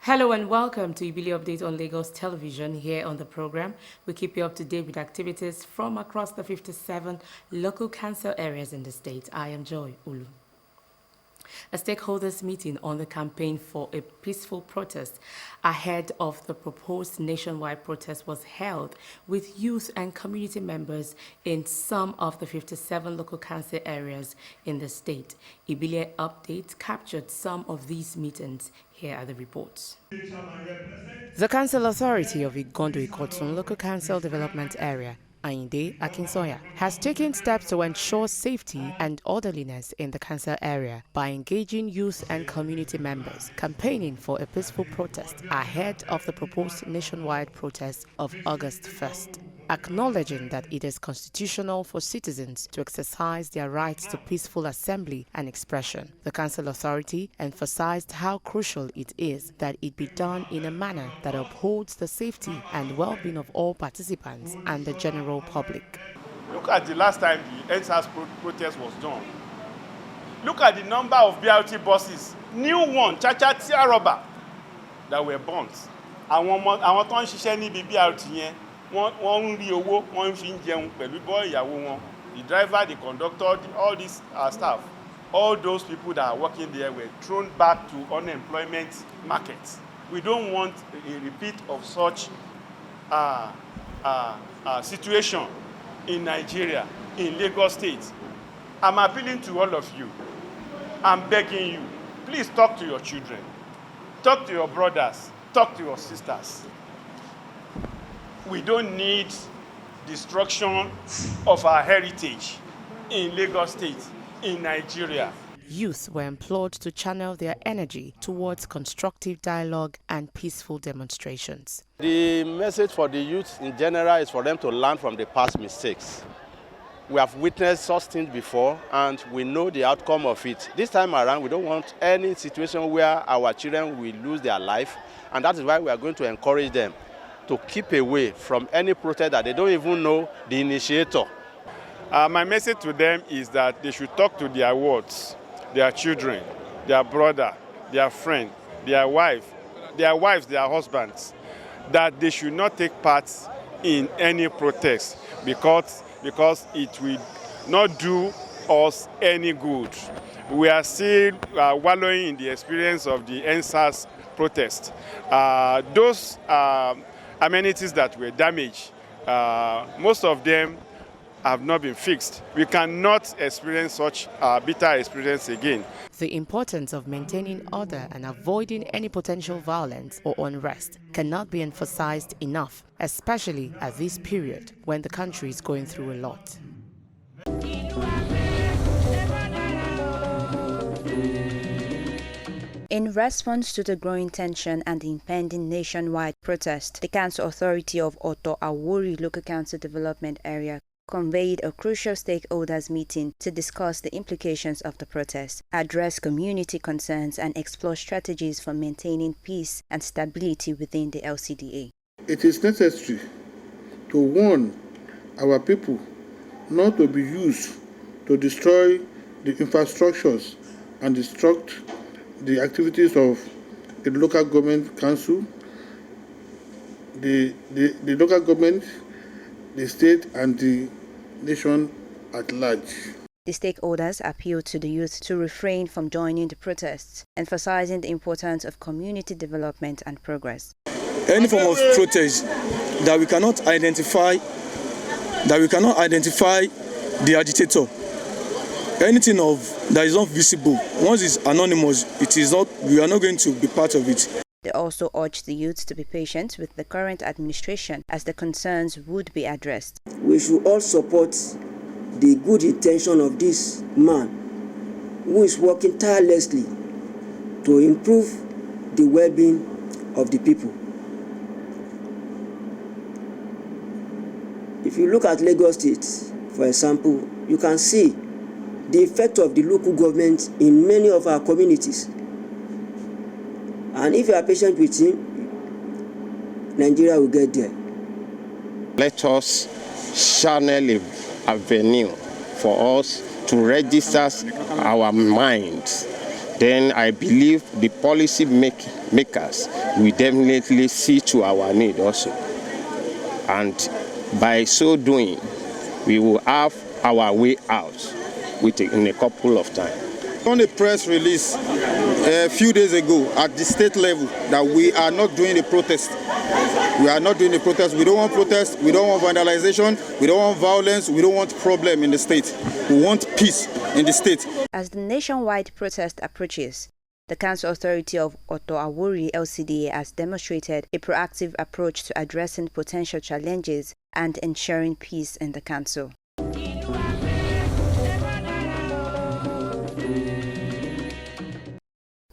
Hello and welcome to IBILE Update on Lagos Television. Here on the program, we keep you up to date with activities from across the 57 local council areas in the state. I am Joy Ulu. A stakeholders meeting on the campaign for a peaceful protest ahead of the proposed nationwide protest was held with youth and community members in some of the 57 local council areas in the state. IBILE Update captured some of these meetings. Here are the reports. The Council Authority of Igando-Ikotun Local Council Development Area, Ayinde Akinsoya, has taken steps to ensure safety and orderliness in the council area by engaging youth and community members, campaigning for a peaceful protest ahead of the proposed nationwide protest of August 1st. Acknowledging that it is constitutional for citizens to exercise their rights to peaceful assembly and expression, the Council Authority emphasized how crucial it is that it be done in a manner that upholds the safety and well-being of all participants and the general public. Look at the last time the NSAS protest was done. Look at the number of BRT buses, new one, Chacha rubber, that were burnt. Àwọn tó ń ṣiṣẹ́ níbi BRT yẹn, wọ́n ń rí owó, wọ́n fi ń jẹun pẹ̀lú bọ́ ìyàwó wọn. The driver, the conductor, all these staff, all those people that are working there were thrown back to unemployment markets. We don't want a repeat of such situation in Nigeria, in Lagos State. I'm appealing to all of you. I'm begging you, please talk to your children, talk to your brothers, talk to your sisters. We don't need destruction of our heritage in Lagos State, in Nigeria. Youth were implored to channel their energy towards constructive dialogue and peaceful demonstrations. The message for the youth in general is for them to learn from the past mistakes. We have witnessed such things before and we know the outcome of it. This time around, we don't want any situation where our children will lose their life, and that is why we are going to encourage them to keep away from any protest that they don't even know the initiator. My message to them is that they should talk to their wards, their children, their brother, their friend, their wives, their husbands, that they should not take part in any protest because it will not do us any good. We are still wallowing in the experience of the NSAS protest. Those amenities that were damaged, most of them have not been fixed. We cannot experience such bitter experience again. The importance of maintaining order and avoiding any potential violence or unrest cannot be emphasized enough, especially at this period when the country is going through a lot. In response to the growing tension and the impending nationwide protest, the Council Authority of Awori Local Council Development Area convened a crucial stakeholders meeting to discuss the implications of the protest, address community concerns, and explore strategies for maintaining peace and stability within the LCDA. It is necessary to warn our people not to be used to destroy the infrastructures and destruct the activities of the local government council, the local government, the state, and the nation at large. The stakeholders appealed to the youth to refrain from joining the protests, emphasizing the importance of community development and progress. Any form of protest that we cannot identify the agitator, anything that is not visible, once it's anonymous, we are not going to be part of it. They also urged the youth to be patient with the current administration as the concerns would be addressed. We should all support the good intention of this man who is working tirelessly to improve the well-being of the people. If you look at Lagos State, for example, you can see the effect of the local government in many of our communities. And if you are patient with him, Nigeria will get there. Let us channel an avenue for us to register our minds. Then I believe the policy makers will definitely see to our need also. And by so doing, we will have our way out in a couple of time. On a press release a few days ago at the state level that we are not doing a protest. We are not doing a protest. We don't want protest. We don't want vandalization. We don't want violence. We don't want problem in the state. We want peace in the state. As the nationwide protest approaches, the Council Authority of Awori LCDA has demonstrated a proactive approach to addressing potential challenges and ensuring peace in the council.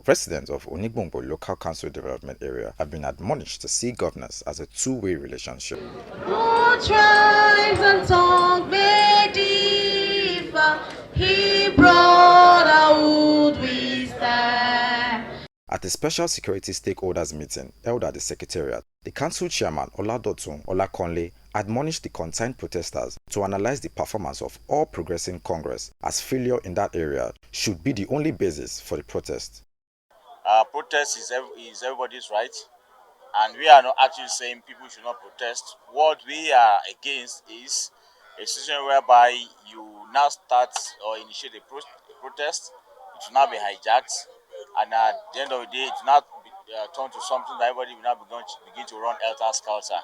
Residents of Onigbongbo Local Council Development Area have been admonished to see governance as a two-way relationship. All tribes and tongues may differ, he brotherhood we stand. At a special security stakeholders meeting held at the Secretariat, the Council Chairman Olakonle admonished the concerned protesters to analyze the performance of all progressing Congress, as failure in that area should be the only basis for the protest. Protest is everybody's right, and we are not actually saying people should not protest. What we are against is a situation whereby you now start or initiate a protest, it will now be hijacked, and at the end of the day, it will not turn to something that everybody will now begin to run helter-skelter.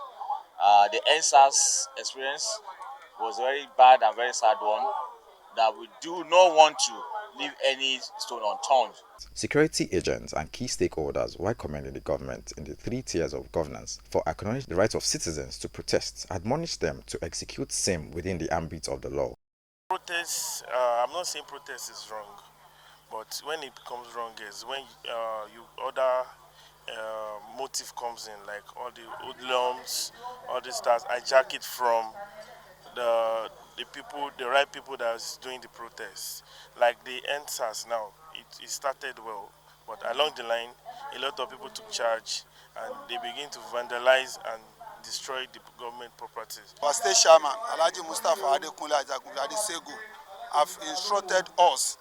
The NSAS experience was a very bad and very sad one that we do not want to leave any stone unturned. Security agents and key stakeholders, while commending the government in the 3 tiers of governance for acknowledging the right of citizens to protest, admonished them to execute same within the ambit of the law. Protest, I'm not saying protest is wrong, but when it becomes wrong is when other motive comes in, like all the hoodlums, all this stuff, hijack it from the right people that's doing the protests. Like the NSAS now, it started well, but along the line, a lot of people took charge and they begin to vandalize and destroy the government properties. Our state chairman, Alhaji Mustafa Adekunle Adesegu, have instructed us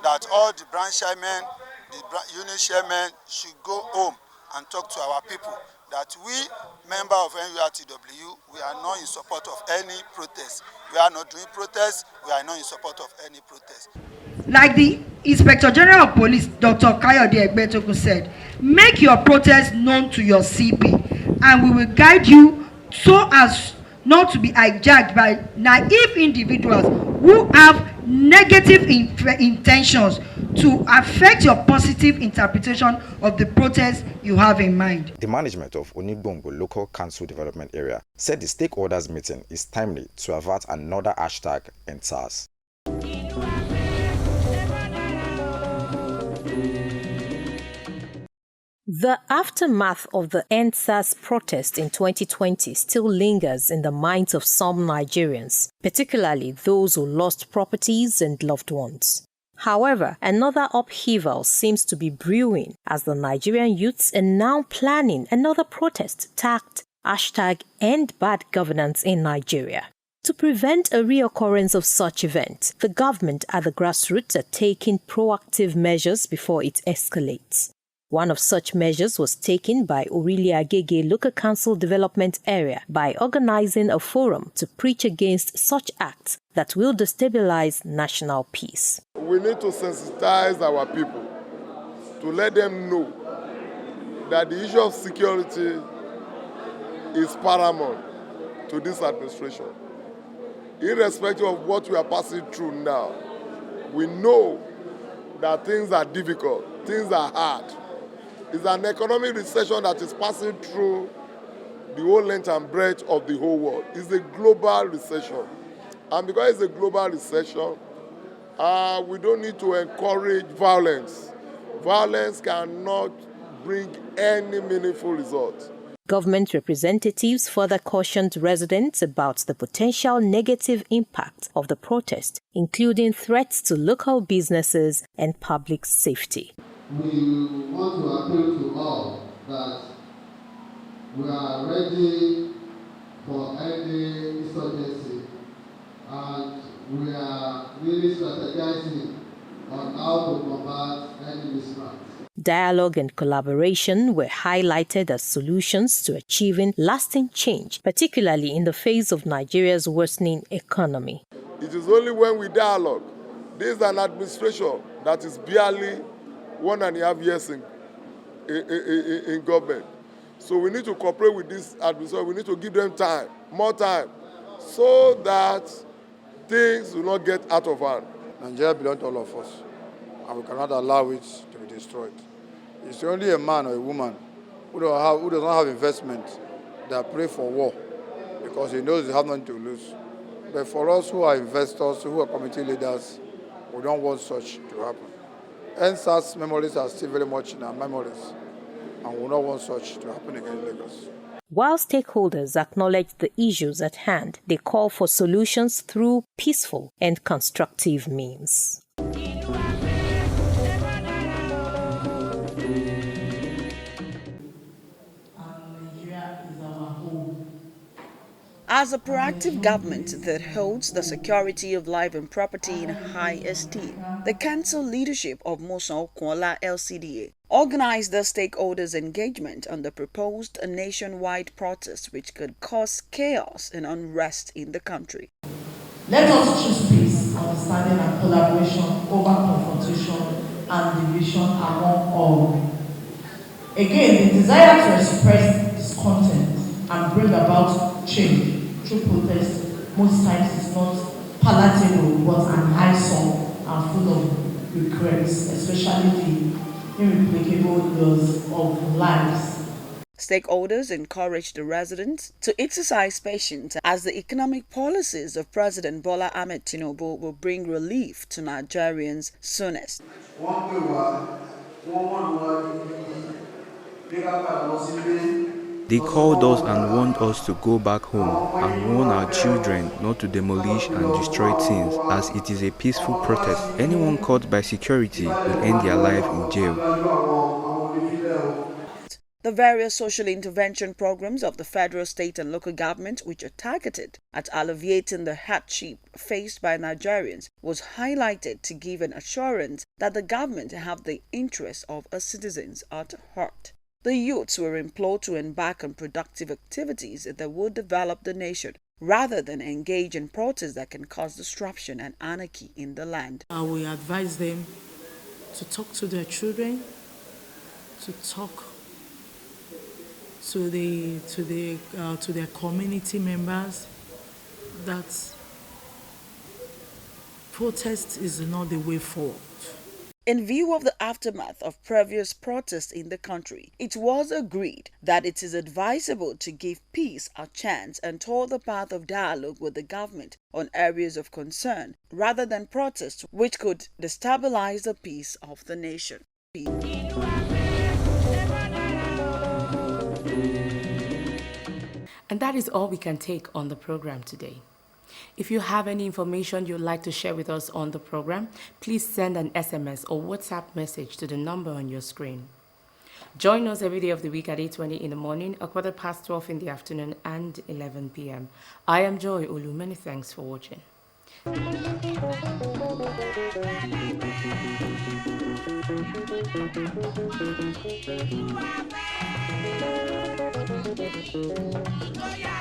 that all the branch chairmen, the unit chairmen should go home and talk to our people that we, member of NURTW, we are not in support of any protest. We are not doing protests. We are not in support of any protest. Like the Inspector General of Police, Dr. Kayode Egbetokun said, make your protest known to your CP, and we will guide you so as not to be hijacked by naive individuals who have negative intentions to affect your positive interpretation of the protest you have in mind. The management of Onigbongbo Local Council Development Area said the stakeholders meeting is timely to avert another hashtag #EndSARS. The aftermath of the EndSARS protest in 2020 still lingers in the minds of some Nigerians, particularly those who lost properties and loved ones. However, another upheaval seems to be brewing as the Nigerian youths are now planning another protest tagged #EndBadGovernance in Nigeria. To prevent a reoccurrence of such events, the government at the grassroots are taking proactive measures before it escalates. One of such measures was taken by Orile Agege Local Council Development Area by organizing a forum to preach against such acts that will destabilize national peace. We need to sensitize our people to let them know that the issue of security is paramount to this administration. Irrespective of what we are passing through now, we know that things are difficult, things are hard. It's an economic recession that is passing through the whole length and breadth of the whole world. It's a global recession. And because it's a global recession, we don't need to encourage violence. Violence cannot bring any meaningful result. Government representatives further cautioned residents about the potential negative impact of the protest, including threats to local businesses and public safety. We want to appeal to all that we are ready for any insurgency, and we are really strategizing on how to combat any mismatch. Dialogue and collaboration were highlighted as solutions to achieving lasting change, particularly in the face of Nigeria's worsening economy. It is only when we dialogue. There is an administration that is barely 1.5 years in government. So we need to cooperate with this administration. We need to give them time, more time, so that things will not get out of hand. Nigeria belongs to all of us, and we cannot allow it to be destroyed. It's only a man or a woman who does not have investment that pray for war, because he knows they have nothing to lose. But for us who are investors, who are community leaders, we don't want such to happen. NSAS memories are still very much in our memories, and we don't want such to happen again in Lagos. While stakeholders acknowledge the issues at hand, they call for solutions through peaceful and constructive means. As a proactive government that holds the security of life and property in high esteem, the council leadership of Mosan Okunola LCDA organized the stakeholders' engagement on the proposed nationwide protest which could cause chaos and unrest in the country. Let us choose peace, understanding and collaboration over confrontation and division among all. Again, the desire to express discontent and bring about change through protest most times is not palatable but an eyesore and full of regrets, especially the irreplicable loss of lives. Stakeholders encouraged the residents to exercise patience as the economic policies of President Bola Ahmed Tinubu will bring relief to Nigerians soonest. They called us and warned us to go back home and warn our children not to demolish and destroy things, as it is a peaceful protest. Anyone caught by security will end their life in jail. The various social intervention programs of the federal, state and local government, which are targeted at alleviating the hardship faced by Nigerians, was highlighted to give an assurance that the government have the interests of its citizens at heart. The youths were implored to embark on productive activities that would develop the nation, rather than engage in protests that can cause disruption and anarchy in the land. We advise them to talk to their children, to talk to their community members, that protest is not the way forward. In view of the aftermath of previous protests in the country, it was agreed that it is advisable to give peace a chance and tour the path of dialogue with the government on areas of concern, rather than protests which could destabilize the peace of the nation. And that is all we can take on the program today. If you have any information you'd like to share with us on the program, please send an SMS or WhatsApp message to the number on your screen. Join us every day of the week at 8:20 in the morning, 12:15 in the afternoon, and 11 p.m. I am Joy Olu. Many thanks for watching. Oh, yeah.